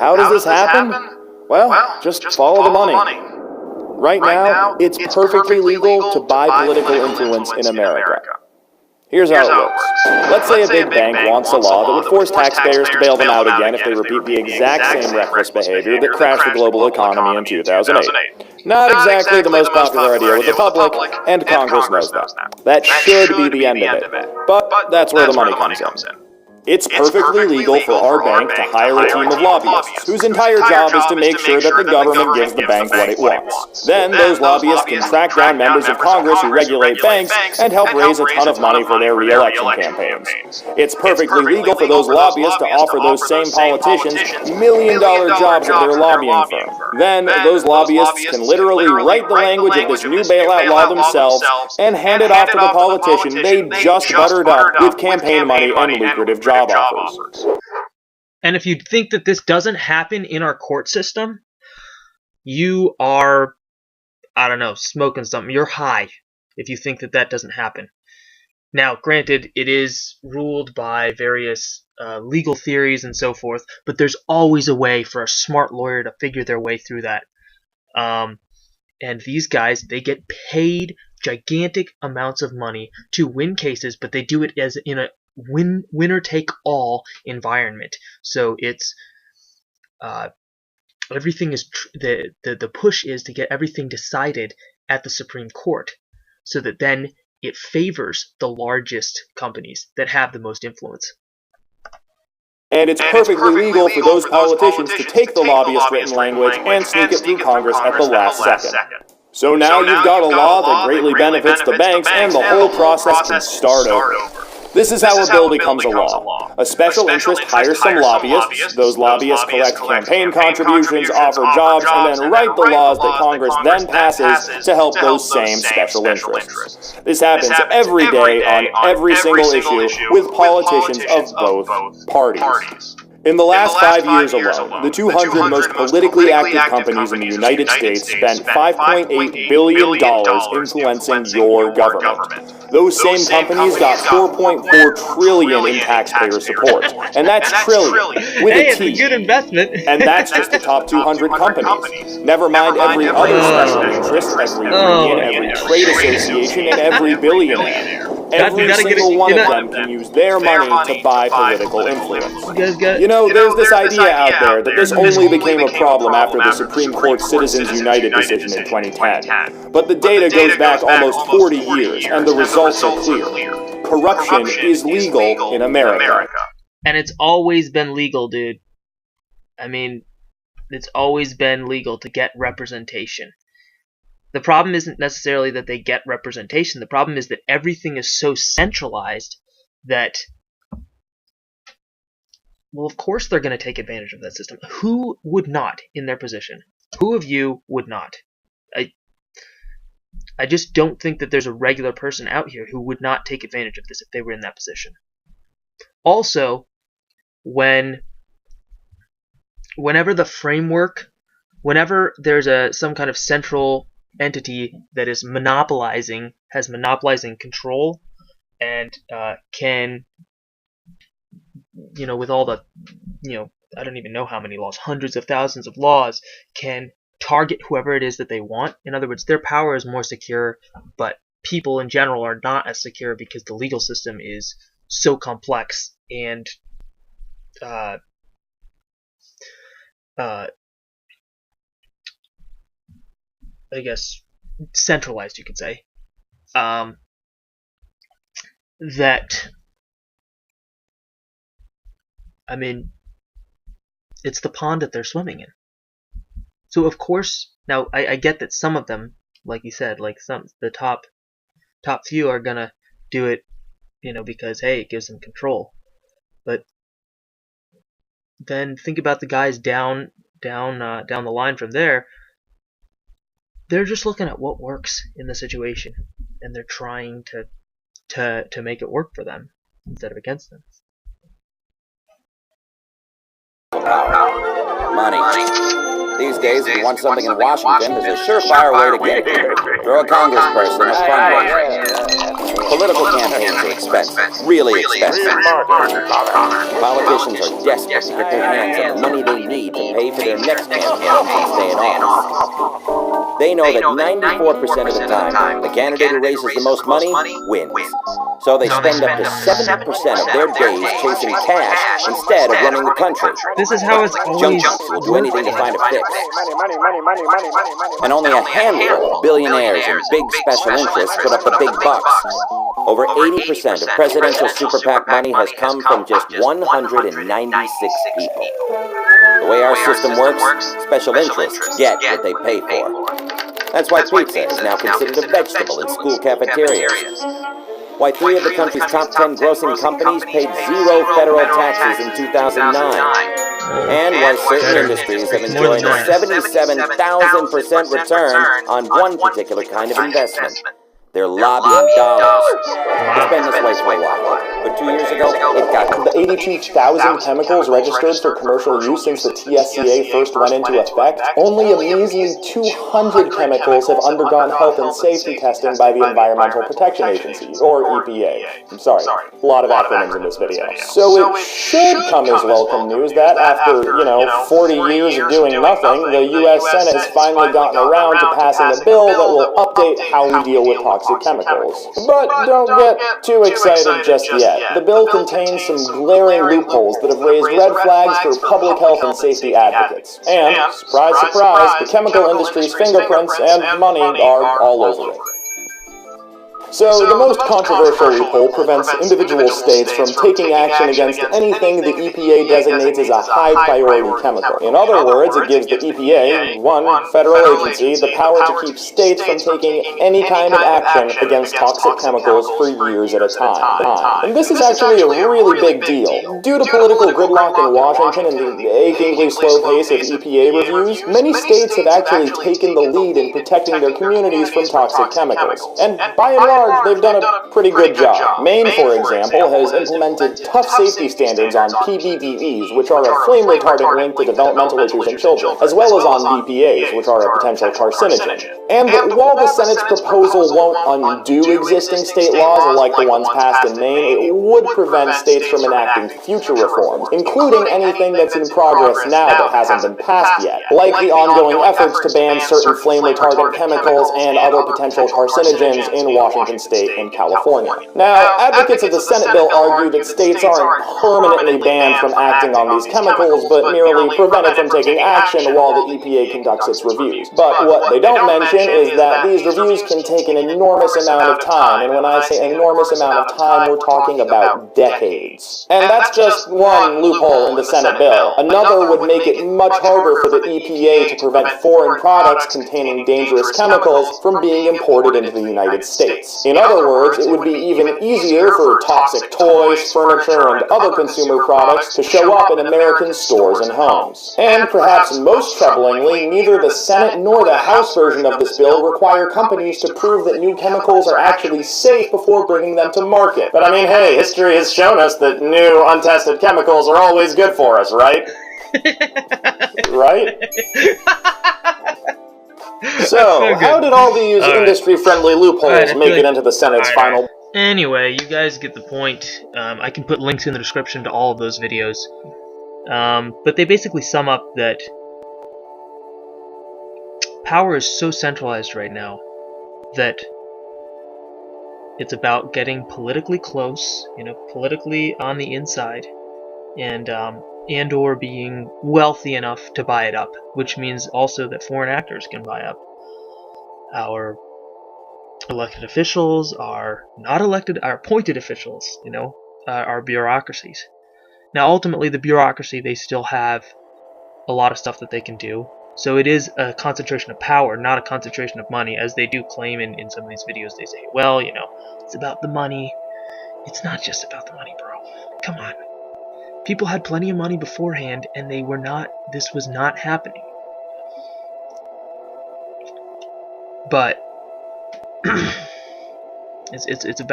How does this happen? Well, just follow the money. Right now, it's perfectly legal to buy political influence in America. Here's how it works. Let's say a big bank wants a law that would force taxpayers to bail them out again if they repeat the exact same reckless behavior that crashed the global economy in 2008. Not exactly the most popular idea with the public, and Congress knows that. That should be the end of it. But that's where the money comes in. It's perfectly legal for our bank to hire a team of lobbyists, whose entire job is to make sure that the government gives the bank what it wants. Then those lobbyists can track down members of Congress who regulate banks and help raise a ton of money for their re-election campaigns. It's perfectly legal for those lobbyists to offer those same politicians million-dollar jobs at their lobbying firm. Then those lobbyists can literally write the language of this new bailout law themselves and hand it off to the politician they just buttered up with campaign money and lucrative job offers. And if you think that this doesn't happen in our court system, you are, I don't know, smoking something. You're high if you think that that doesn't happen. Now, granted, it is ruled by various legal theories and so forth, but there's always a way for a smart lawyer to figure their way through that. And these guys, they get paid gigantic amounts of money to win cases, but they do it as in a winner-take-all environment. So it's everything is the push is to get everything decided at the Supreme Court, so that then it favors the largest companies that have the most influence. And it's perfectly legal for those politicians to take the lobbyist written language and sneak it through Congress at the last second. So now you've got a law that greatly benefits the banks, and the whole process can start over. This is how a bill becomes a law. A special interest hires some lobbyists, those lobbyists collect campaign contributions, offer jobs, and then write the laws that Congress then passes to help those same special interests. This happens every day on every single issue with politicians of both parties. In the last 5 years alone, the 200 most politically active companies in the United States spent $5.8 billion influencing your government. Those same companies got $4.4 trillion in taxpayer support. And that's trillion, with a T. It's a good investment. And that's just the top 200 companies. Never mind every other special interest, every union, every trade association, and every billionaire. Every single one of them can use their money to buy political influence. You know, there's this idea out there that this only became a problem after the Supreme Court Citizens United decision in 2010. But the data goes back almost 40 years, and the results are clear. Corruption is legal in America. And it's always been legal, dude. I mean, it's always been legal to get representation. The problem isn't necessarily that they get representation. The problem is that everything is so centralized that, well, of course they're going to take advantage of that system. Who would not in their position? Who of you would not? I just don't think that there's a regular person out here who would not take advantage of this if they were in that position. Also, whenever there's some kind of central entity that is monopolizing control, and can, with all the, I don't even know how many laws, hundreds of thousands of laws, can target whoever it is that they want. In other words, their power is more secure, but people in general are not as secure because the legal system is so complex and I guess centralized, you could say, that, I mean, it's the pond that they're swimming in. So of course, now I get that some of them, like you said, like the top few are gonna do it, because hey, it gives them control. But then think about the guys down the line from there. They're just looking at what works in the situation, and they're trying to make it work for them instead of against them. Money. These days, if you want something in Washington, there's a surefire way to get it. Throw a congressperson a fundraiser. Political campaigns are expensive, really expensive. Politicians are desperate to get their hands on the money they need to pay for their next campaigns and stay in office. They know that 94% of the time, the candidate who raises the most money wins. So they spend up to 70% of their days chasing cash instead of running the country. This is how it's always Junkies will do anything to find a fix. Money. And only a handful of billionaires and big special interests put up the big bucks. Over 80% of presidential super PAC money has come from just 196 people. The way our system works, special interests get what they pay for. That's why pizza is now considered a vegetable in school cafeterias. Why 3 of the country's top 10 grossing companies paid 0 federal taxes in 2009. And why certain industries have enjoyed a 77,000% return on one particular kind of investment. They're lobbying dollars. It's been this way for a while. But 2 years ago, it got The 82,000 chemicals registered for commercial use since the TSCA first went into effect, only a measly 200 chemicals have undergone health and safety testing by the Environmental Protection Agency, or EPA. I'm sorry, a lot of acronyms in this video. So it should come as welcome news that after, 40 years of doing nothing, the U.S. Senate has finally gotten around to passing a bill that will update how we deal with toxic chemicals. But don't get too excited just yet. The bill contains some glaring loopholes that have raised red flags for public health and safety advocates. And, surprise, surprise, the chemical industry's fingerprints and money are all over it. So, the most controversial loophole prevents individual states from taking action against anything the EPA designates as a high-priority chemical. In other words, it gives the EPA, one federal agency, the power to keep states from taking any kind of action against toxic chemicals for years at a time. And this is actually a really big deal. Due to political gridlock in Washington and the achingly slow pace of EPA reviews, many states have actually taken the lead in protecting their communities from toxic chemicals. And by and large, they've done a pretty good job. Maine, for example, has implemented tough safety standards on PBDEs, which are a flame retardant linked to developmental issues in children, as well as on BPAs, which are a potential carcinogen. And while the Senate's proposal won't undo existing state laws like the ones passed in Maine, it would prevent states from enacting future reforms, including anything that's in progress now that hasn't been passed yet, like the ongoing efforts to ban certain flame retardant chemicals and other potential carcinogens in Washington State and California. Now, advocates of the Senate bill argue that states aren't permanently banned from acting on these chemicals, but merely prevented from taking action while the EPA conducts its reviews. But what they don't mention is that these reviews can take an enormous amount of time, and when I say enormous amount of time, we're talking about decades. And that's just one loophole in the Senate bill. Another would make it much harder for the EPA to prevent foreign products containing dangerous chemicals from being imported into the United States. In other words, it would be even easier for toxic toys, furniture, and other consumer products to show up in American stores and homes. And perhaps most troublingly, neither the Senate nor the House version of this bill require companies to prove that new chemicals are actually safe before bringing them to market. But I mean, hey, history has shown us that new, untested chemicals are always good for us, right? Right? So, how did all these industry-friendly loopholes make it into the Senate's final... Anyway, you guys get the point. I can put links in the description to all of those videos. But they basically sum up that power is so centralized right now that it's about getting politically close, politically on the inside, and or being wealthy enough to buy it up, which means also that foreign actors can buy up our elected officials, our not elected, our appointed officials, our bureaucracies. Now, ultimately, the bureaucracy, they still have a lot of stuff that they can do. So it is a concentration of power, not a concentration of money, as they do claim in some of these videos. They say, well, it's about the money. It's not just about the money, bro. Come on. People had plenty of money beforehand, and this was not happening. But it's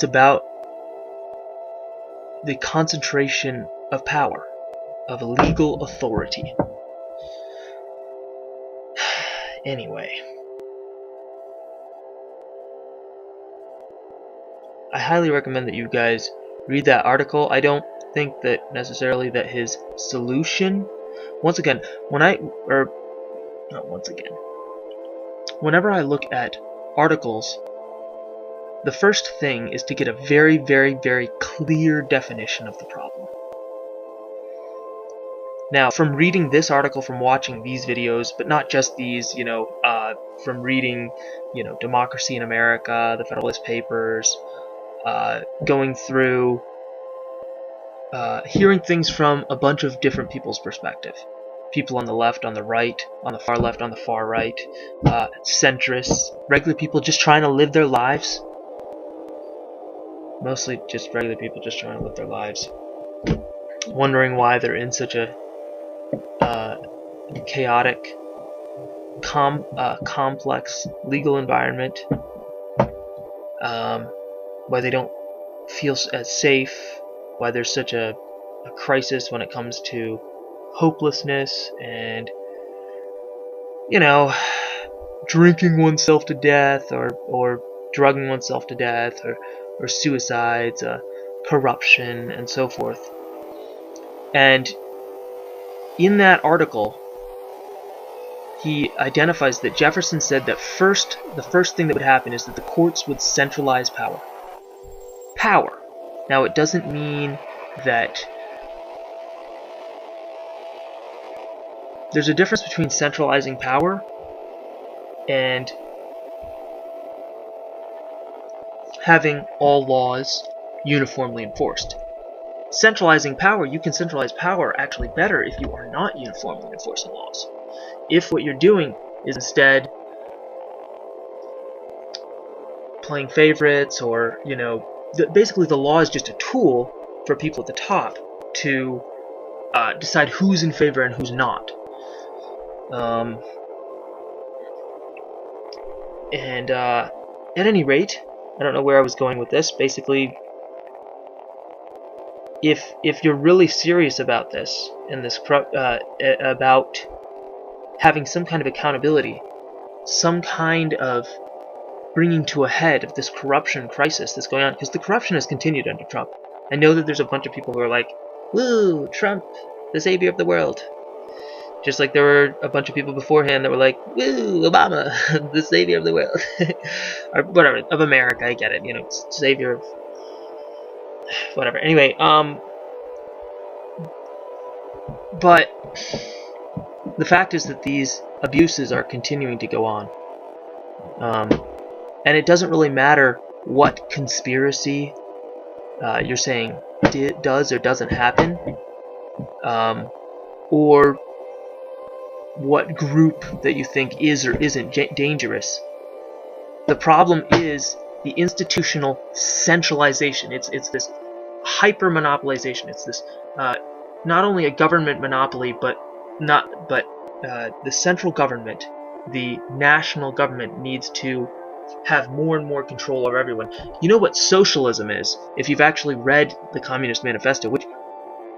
about the concentration of power, of legal authority. Anyway, I highly recommend that you guys read that article. I don't think that necessarily that his solution, once again, whenever I look at articles, the first thing is to get a very, very, very clear definition of the problem. Now, from reading this article, from watching these videos, but not just these, from reading, Democracy in America, the Federalist Papers, going through, hearing things from a bunch of different people's perspective. People on the left, on the right, on the far left, on the far right, centrists, regular people just trying to live their lives. Mostly just regular people just trying to live their lives. Wondering why they're in such a chaotic, complex legal environment. Why they don't feel as safe. Why there's such a crisis when it comes to hopelessness and, drinking oneself to death or drugging oneself to death or suicides, corruption, and so forth. And in that article, he identifies that Jefferson said that the first thing that would happen is that the courts would centralize power. Power. Now, it doesn't mean that there's a difference between centralizing power and having all laws uniformly enforced. Centralizing power, you can centralize power actually better if you are not uniformly enforcing laws. If what you're doing is instead playing favorites or, basically the law is just a tool for people at the top to decide who's in favor and who's not. At any rate, I don't know where I was going with this. Basically, if you're really serious about this and this about having some kind of accountability, some kind of bringing to a head of this corruption crisis that's going on, because the corruption has continued under Trump. I know that there's a bunch of people who are like, "Woo, Trump, the savior of the world." Just like there were a bunch of people beforehand that were like, "Woo, Obama, the savior of the world." Or whatever, of America, I get it, savior of whatever. Anyway, but the fact is that these abuses are continuing to go on. And it doesn't really matter what conspiracy you're saying does or doesn't happen, or what group that you think is or isn't dangerous. The problem is the institutional centralization. It's this hyper-monopolization. It's this not only a government monopoly, but the central government, the national government, needs to have more and more control over everyone. You know what socialism is, if you've actually read the Communist Manifesto, which,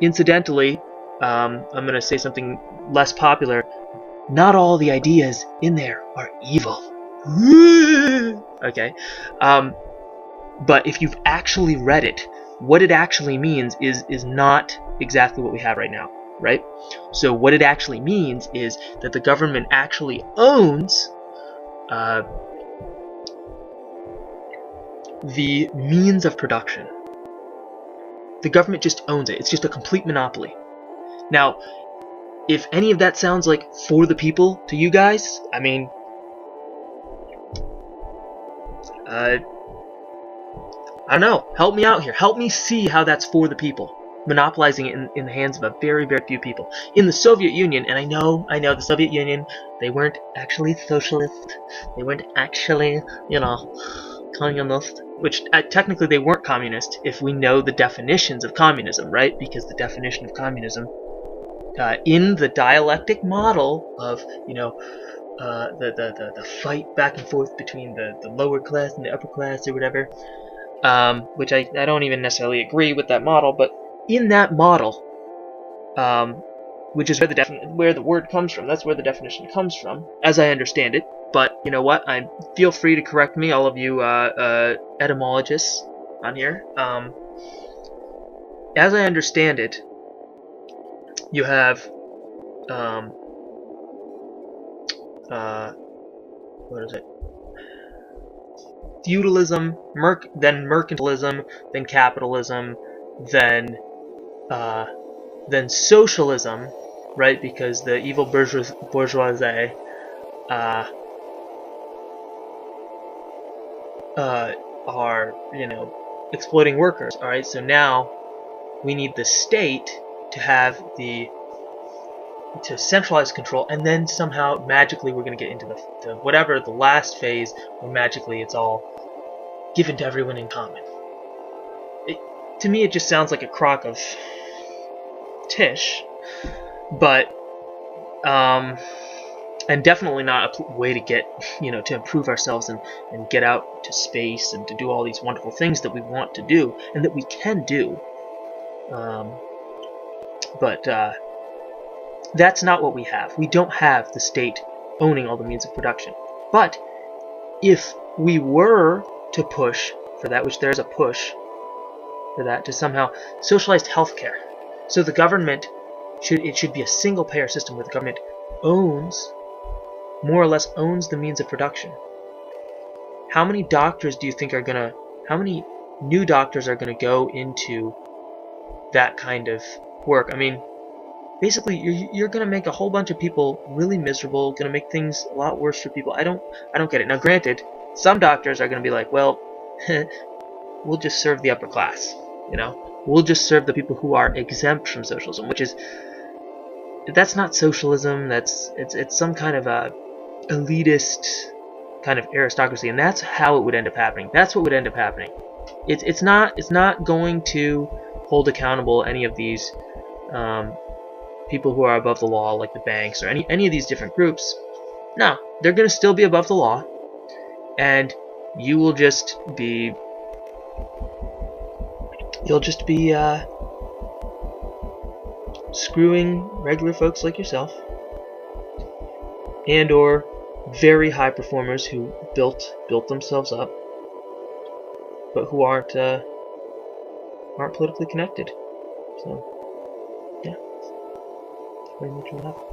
incidentally, I'm going to say something less popular. Not all the ideas in there are evil. Okay? But if you've actually read it, what it actually means is not exactly what we have right now, right? So what it actually means is that the government actually owns the means of production. The government just owns it. It's just a complete monopoly. Now, if any of that sounds like for the people to you guys, I mean, I don't know. Help me out here. Help me see how that's for the people. Monopolizing it in the hands of a very, very few people. In the Soviet Union, and I know the Soviet Union, they weren't actually socialist. They weren't actually, communist. Which, technically they weren't communist if we know the definitions of communism, right? Because the definition of communism, in the dialectic model of, the fight back and forth between the lower class and the upper class or whatever, which I don't even necessarily agree with that model, but in that model, which is where the word comes from, that's where the definition comes from, as I understand it. But you know what? Feel free to correct me, all of you etymologists on here. As I understand it, you have what is it? Feudalism, then mercantilism, then capitalism, then socialism, right? Because the evil bourgeoisie are, exploiting workers. All right, so now we need the state to have to centralize control, and then somehow magically we're going to get into the last phase where magically it's all given to everyone in common. To me, it just sounds like a crock of tish, but and definitely not a way to get, to improve ourselves and get out to space and to do all these wonderful things that we want to do and that we can do. But that's not what we have. We don't have the state owning all the means of production. But if we were to push for that, which there's a push for that, to somehow socialized healthcare, so the government should be a single payer system where the government more or less owns the means of production. How many doctors do you think how many new doctors are gonna go into that kind of work? I mean, basically, you're gonna make a whole bunch of people really miserable, gonna make things a lot worse for people. I don't get it. Now, granted, some doctors are gonna be like, well, we'll just serve the upper class, we'll just serve the people who are exempt from socialism, that's not socialism. It's some kind of a elitist kind of aristocracy, and that's how it would end up happening. That's what would end up happening. It's not going to hold accountable any of these people who are above the law, like the banks or any of these different groups. No, they're going to still be above the law, and you'll just be screwing regular folks like yourself, and or very high performers who built themselves up, but who aren't politically connected. So, yeah, that's pretty much what happened.